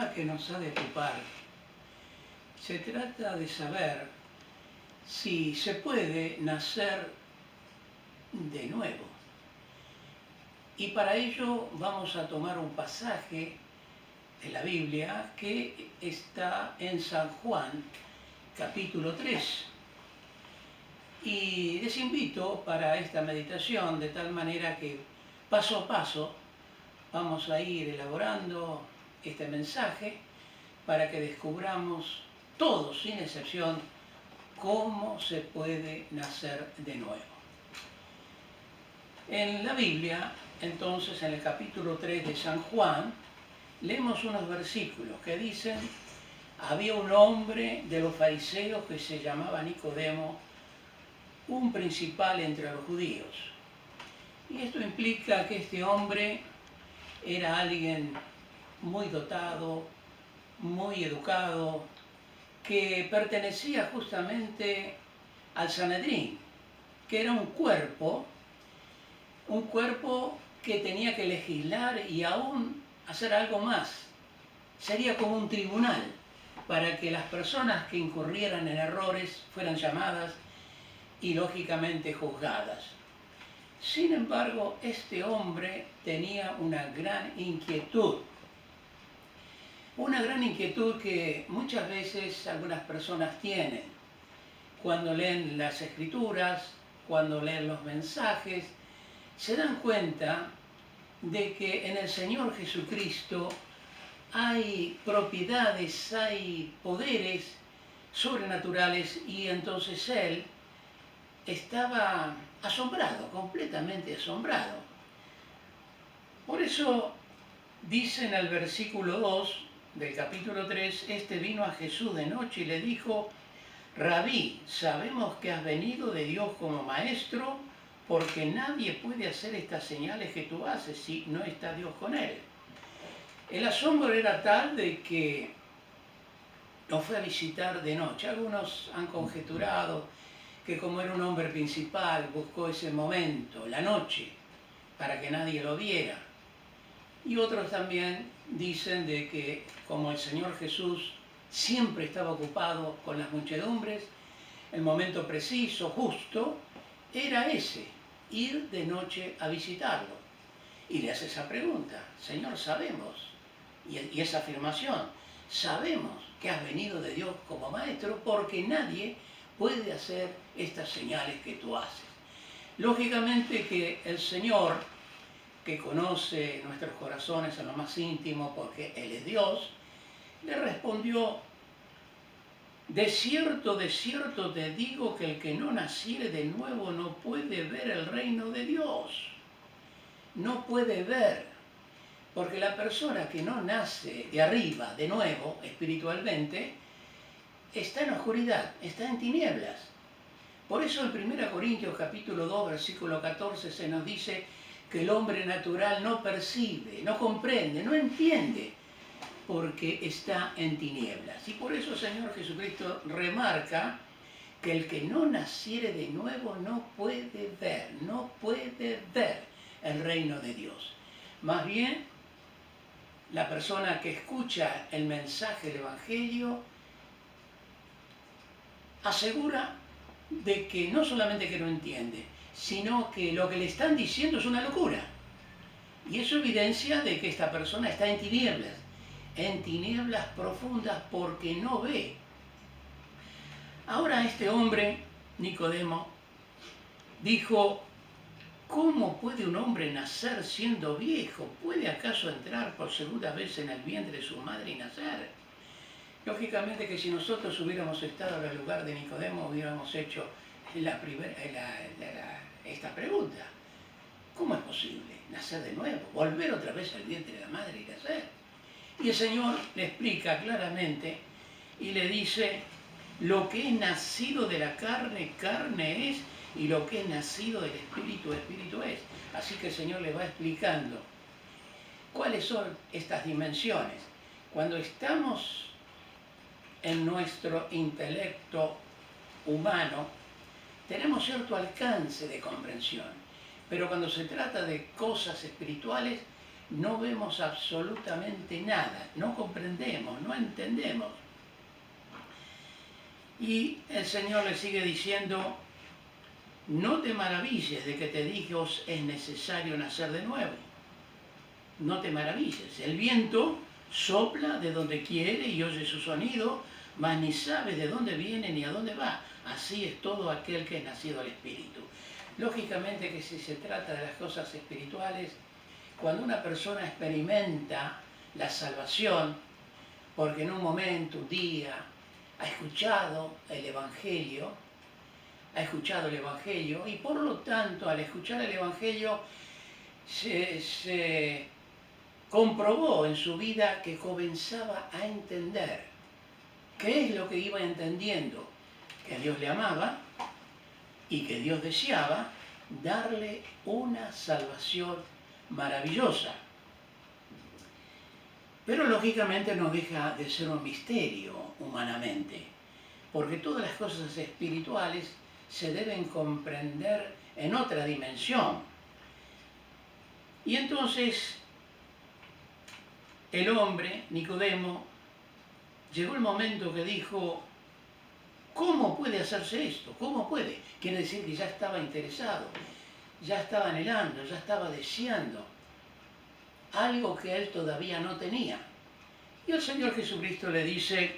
pregunta que nos ha de ocupar se trata de saber si se puede nacer de nuevo. Y para ello vamos a tomar un pasaje de la Biblia que está en San Juan, capítulo 3. Y les invito para esta meditación de tal manera que paso a paso vamos a ir elaborando este mensaje para que descubramos todos, sin excepción, cómo se puede nacer de nuevo. En la Biblia, entonces, en el capítulo 3 de San Juan, leemos unos versículos que dicen: había un hombre de los fariseos que se llamaba Nicodemo, un principal entre los judíos. Y esto implica que este hombre era alguien muy dotado, muy educado, que pertenecía justamente al Sanedrín, que era un cuerpo que tenía que legislar y aún hacer algo más. Sería como un tribunal para que las personas que incurrieran en errores fueran llamadas y lógicamente juzgadas. Sin embargo, este hombre tenía una gran inquietud que muchas veces algunas personas tienen cuando leen las escrituras, cuando leen los mensajes, se dan cuenta de que en el Señor Jesucristo hay propiedades, hay poderes sobrenaturales, y entonces él estaba asombrado, completamente asombrado. Por eso dice en el versículo 2 del capítulo 3, este vino a Jesús de noche y le dijo: Rabí, sabemos que has venido de Dios como maestro, porque nadie puede hacer estas señales que tú haces si no está Dios con él. El asombro era tal de que lo fue a visitar de noche. Algunos han conjeturado que como era un hombre principal, buscó ese momento, la noche, para que nadie lo viera. Y otros también dicen de que como el Señor Jesús siempre estaba ocupado con las muchedumbres, el momento preciso, justo, era ese, ir de noche a visitarlo. Y le hace esa pregunta: Señor, sabemos, y esa afirmación, sabemos que has venido de Dios como maestro, porque nadie puede hacer estas señales que tú haces. Lógicamente que el Señor, que conoce nuestros corazones en lo más íntimo, porque Él es Dios, le respondió: de cierto te digo que el que no naciere de nuevo no puede ver el reino de Dios. No puede ver, porque la persona que no nace de arriba, de nuevo, espiritualmente, está en oscuridad, está en tinieblas. Por eso en 1 Corintios capítulo 2, versículo 14 se nos dice que el hombre natural no percibe, no comprende, no entiende, porque está en tinieblas. Y por eso el Señor Jesucristo remarca que el que no naciere de nuevo no puede ver el reino de Dios. Más bien, la persona que escucha el mensaje del Evangelio asegura de que no solamente que no entiende, sino que lo que le están diciendo es una locura. Y eso evidencia de que esta persona está en tinieblas profundas, porque no ve. Ahora este hombre, Nicodemo, dijo: ¿cómo puede un hombre nacer siendo viejo? ¿Puede acaso entrar por segunda vez en el vientre de su madre y nacer? Lógicamente que si nosotros hubiéramos estado en el lugar de Nicodemo, hubiéramos hecho esta pregunta: ¿cómo es posible nacer de nuevo? ¿Volver otra vez al vientre de la madre y nacer? Y el Señor le explica claramente y le dice: lo que es nacido de la carne, carne es, y lo que es nacido del Espíritu, Espíritu es. Así que el Señor le va explicando cuáles son estas dimensiones. Cuando estamos en nuestro intelecto humano, tenemos cierto alcance de comprensión, pero cuando se trata de cosas espirituales, no vemos absolutamente nada, no comprendemos, no entendemos. Y el Señor le sigue diciendo, no te maravilles de que te dije os es necesario nacer de nuevo. No te maravilles. El viento sopla de donde quiere y oye su sonido, mas ni sabes de dónde viene ni a dónde va. Así es todo aquel que es nacido al Espíritu. Lógicamente que si se trata de las cosas espirituales, cuando una persona experimenta la salvación, porque en un momento, un día, ha escuchado el Evangelio, y por lo tanto al escuchar el Evangelio se comprobó en su vida que comenzaba a entender. ¿Qué es lo que iba entendiendo? Que Dios le amaba y que Dios deseaba darle una salvación maravillosa. Pero lógicamente no deja de ser un misterio humanamente, porque todas las cosas espirituales se deben comprender en otra dimensión. Y entonces el hombre, Nicodemo, llegó el momento que dijo, ¿cómo puede hacerse esto? ¿Cómo puede? Quiere decir que ya estaba interesado, ya estaba anhelando, ya estaba deseando algo que él todavía no tenía. Y el Señor Jesucristo le dice,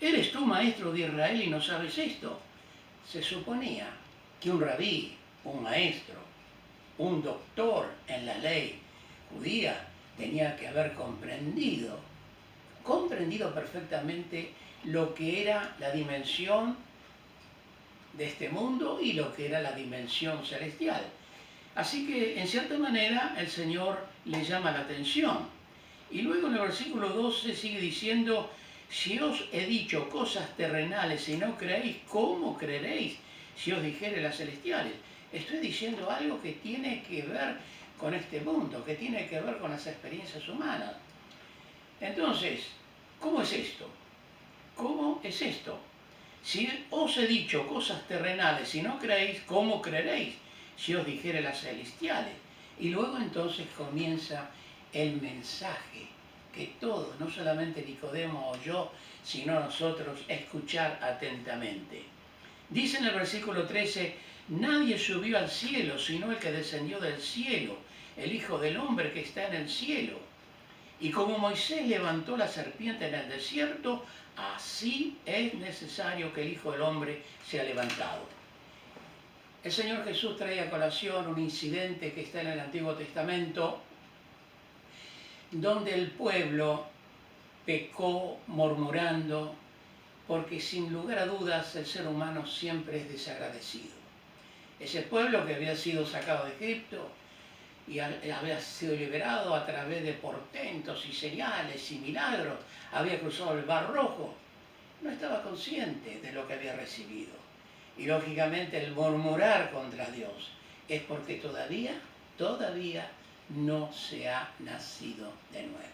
¿eres tú maestro de Israel y no sabes esto? Se suponía que un rabí, un maestro, un doctor en la ley judía tenía que haber comprendido perfectamente lo que era la dimensión de este mundo y lo que era la dimensión celestial. Así que, en cierta manera, el Señor le llama la atención. Y luego en el versículo 12 sigue diciendo, si os he dicho cosas terrenales y no creéis, ¿cómo creeréis si os dijere las celestiales? Estoy diciendo algo que tiene que ver con este mundo, que tiene que ver con las experiencias humanas. Entonces, ¿cómo es esto? ¿Cómo es esto? Si os he dicho cosas terrenales y no creéis, ¿cómo creeréis si os dijere las celestiales? Y luego entonces comienza el mensaje que todos, no solamente Nicodemo o yo, sino nosotros, escuchar atentamente. Dice en el versículo 13, nadie subió al cielo, sino el que descendió del cielo, el Hijo del Hombre que está en el cielo. Y como Moisés levantó la serpiente en el desierto, así es necesario que el Hijo del Hombre sea levantado. El Señor Jesús trae a colación un incidente que está en el Antiguo Testamento, donde el pueblo pecó murmurando, porque sin lugar a dudas el ser humano siempre es desagradecido. Ese pueblo que había sido sacado de Egipto y había sido liberado a través de portentos y señales y milagros, había cruzado el Mar Rojo, no estaba consciente de lo que había recibido. Y lógicamente el murmurar contra Dios es porque todavía no se ha nacido de nuevo.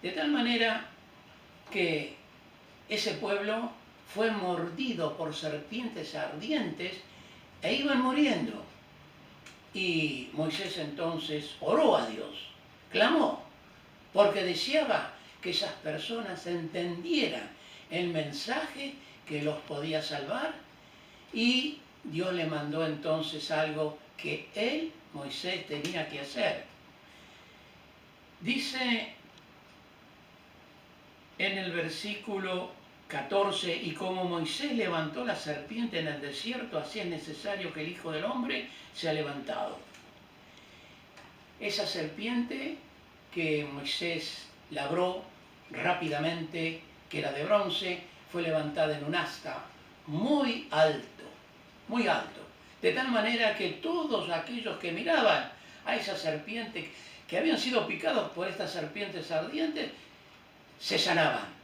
De tal manera que ese pueblo fue mordido por serpientes ardientes e iban muriendo. Y Moisés entonces oró a Dios, clamó, porque deseaba que esas personas entendieran el mensaje que los podía salvar, y Dios le mandó entonces algo que él, Moisés, tenía que hacer. Dice en el versículo 14, y como Moisés levantó la serpiente en el desierto, así es necesario que el Hijo del Hombre sea levantado. Esa serpiente que Moisés labró rápidamente, que era de bronce, fue levantada en un asta muy alto, de tal manera que todos aquellos que miraban a esa serpiente, que habían sido picados por estas serpientes ardientes, se sanaban.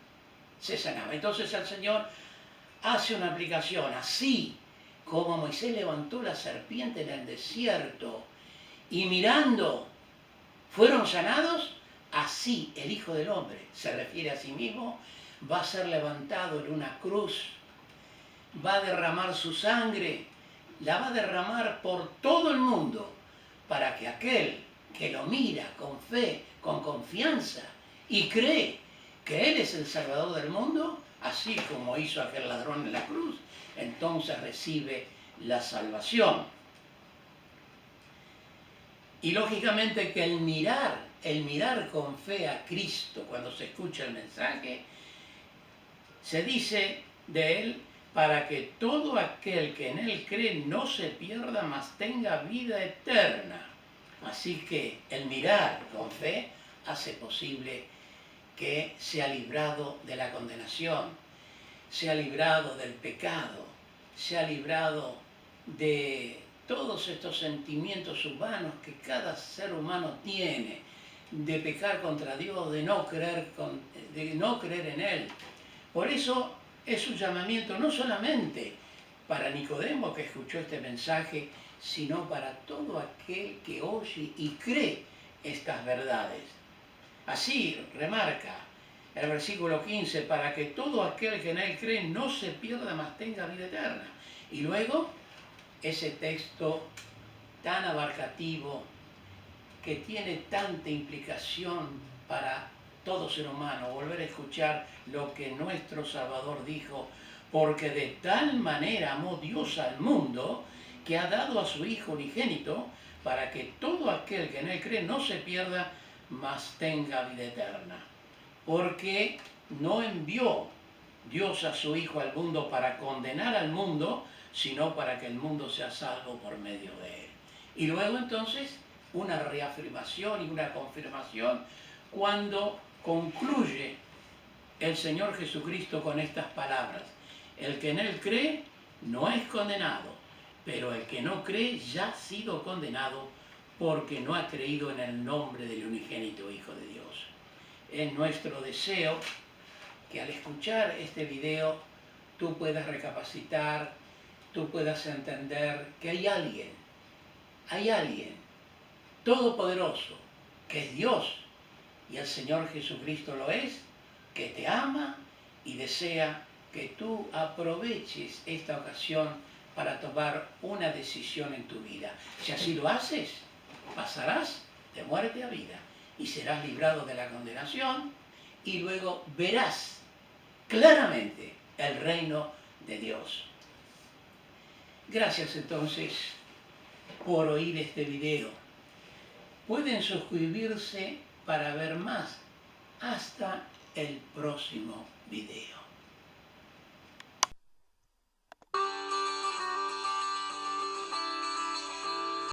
Entonces el Señor hace una aplicación, así como Moisés levantó la serpiente en el desierto y mirando fueron sanados, así el Hijo del Hombre, se refiere a sí mismo, va a ser levantado en una cruz, va a derramar su sangre, la va a derramar por todo el mundo, para que aquel que lo mira con fe, con confianza y cree que Él es el Salvador del mundo, así como hizo aquel ladrón en la cruz, entonces recibe la salvación. Y lógicamente que el mirar con fe a Cristo cuando se escucha el mensaje, se dice de Él para que todo aquel que en Él cree no se pierda, mas tenga vida eterna. Así que el mirar con fe hace posible que sea librado de la condenación, sea librado del pecado, sea librado de todos estos sentimientos humanos que cada ser humano tiene, de pecar contra Dios, de no creer en Él. Por eso es un llamamiento no solamente para Nicodemo que escuchó este mensaje, sino para todo aquel que oye y cree estas verdades. Así remarca el versículo 15, para que todo aquel que en Él cree no se pierda, mas tenga vida eterna. Y luego ese texto tan abarcativo que tiene tanta implicación para todo ser humano, volver a escuchar lo que nuestro Salvador dijo, porque de tal manera amó Dios al mundo que ha dado a su Hijo unigénito para que todo aquel que en Él cree no se pierda, mas tenga vida eterna. Porque no envió Dios a su Hijo al mundo para condenar al mundo, sino para que el mundo sea salvo por medio de Él. Y luego entonces una reafirmación y una confirmación cuando concluye el Señor Jesucristo con estas palabras: el que en Él cree no es condenado, pero el que no cree ya ha sido condenado porque no ha creído en el nombre del unigénito Hijo de Dios. Es nuestro deseo que al escuchar este video tú puedas recapacitar, tú puedas entender que hay alguien todopoderoso, que es Dios, y el Señor Jesucristo lo es, que te ama y desea que tú aproveches esta ocasión para tomar una decisión en tu vida. Si así lo haces, pasarás de muerte a vida y serás librado de la condenación y luego verás claramente el reino de Dios. Gracias entonces por oír este video. Pueden suscribirse para ver más. Hasta el próximo video.